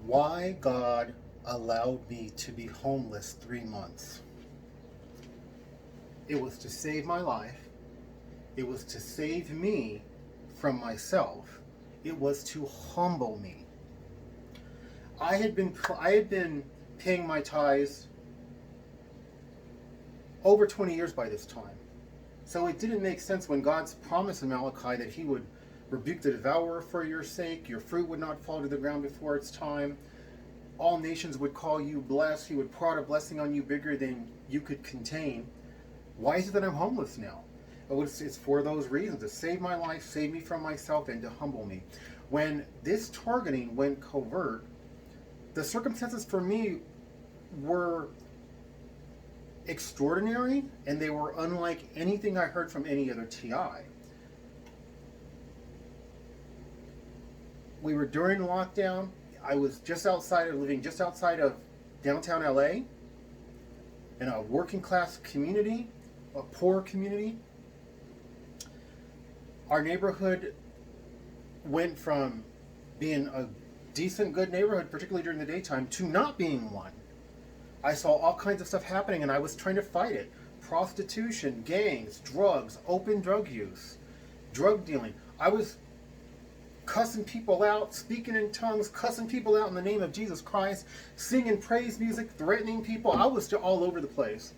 Why God allowed me to be homeless 3 months. It was to save my life. It was to save me from myself. It was to humble me. I had been paying my tithes over 20 years by this time. So it didn't make sense when God's promised in Malachi that he would rebuke the devourer for your sake, your fruit would not fall to the ground before its time, all nations would call you blessed, he would pour out a blessing on you bigger than you could contain. Why is it that I'm homeless now? It's for those reasons, to save my life, save me from myself, and to humble me. When this targeting went covert, the circumstances for me were extraordinary, and they were unlike anything I heard from any other TI. We were during lockdown. I was living just outside of downtown LA, in a working class community, a poor community. Our neighborhood went from being a decent, good neighborhood, particularly during the daytime, to not being one. I saw all kinds of stuff happening and I was trying to fight it. Prostitution, gangs, drugs, open drug use, drug dealing. I was cussing people out, speaking in tongues, cussing people out in the name of Jesus Christ, singing praise music, threatening people. I was all over the place.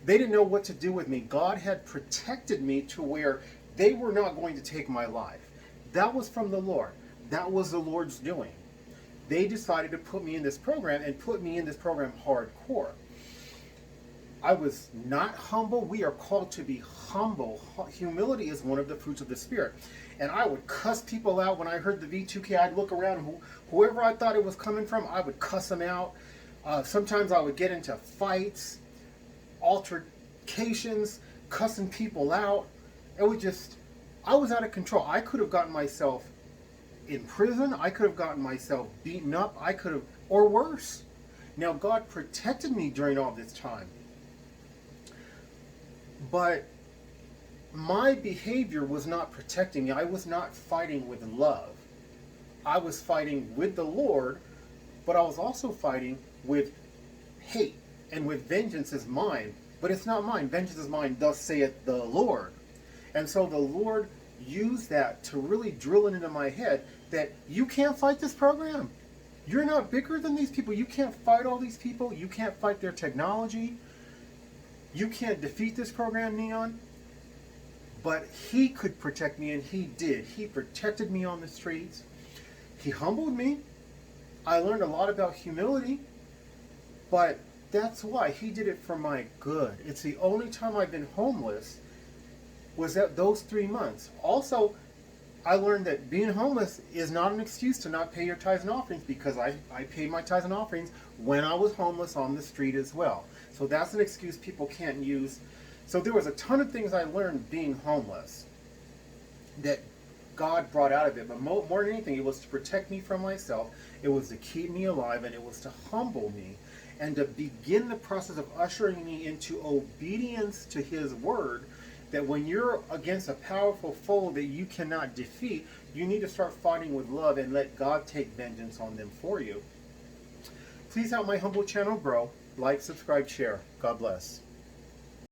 They didn't know what to do with me. God had protected me to where they were not going to take my life. That was from the Lord. That was the Lord's doing. They decided to put me in this program and put me in this program hardcore. I was not humble. We are called to be humble. Humility is one of the fruits of the Spirit. And I would cuss people out when I heard the V2K. I'd look around and whoever I thought it was coming from, I would cuss them out. Sometimes I would get into fights, altercations, cussing people out. I was out of control. I could have gotten myself in prison. I could have gotten myself beaten up. Or worse. Now, God protected me during all this time. But my behavior was not protecting me. I was not fighting with love. I was fighting with the Lord, but I was also fighting with hate and with vengeance is mine. But it's not mine. Vengeance is mine, thus saith the Lord. And so the Lord used that to really drill it into my head that you can't fight this program. You're not bigger than these people. You can't fight all these people. You can't fight their technology. You can't defeat this program, Neon. But he could protect me, and he did. He protected me on the streets. He humbled me. I learned a lot about humility. But that's why he did it for my good. It's the only time I've been homeless was that those 3 months. Also, I learned that being homeless is not an excuse to not pay your tithes and offerings, because I paid my tithes and offerings when I was homeless on the street as well. So that's an excuse people can't use. So there was a ton of things I learned being homeless that God brought out of it. But more than anything, it was to protect me from myself. It was to keep me alive, and it was to humble me and to begin the process of ushering me into obedience to his word, that when you're against a powerful foe that you cannot defeat, you need to start fighting with love and let God take vengeance on them for you. Please help my humble channel grow. Like, subscribe, share. God bless.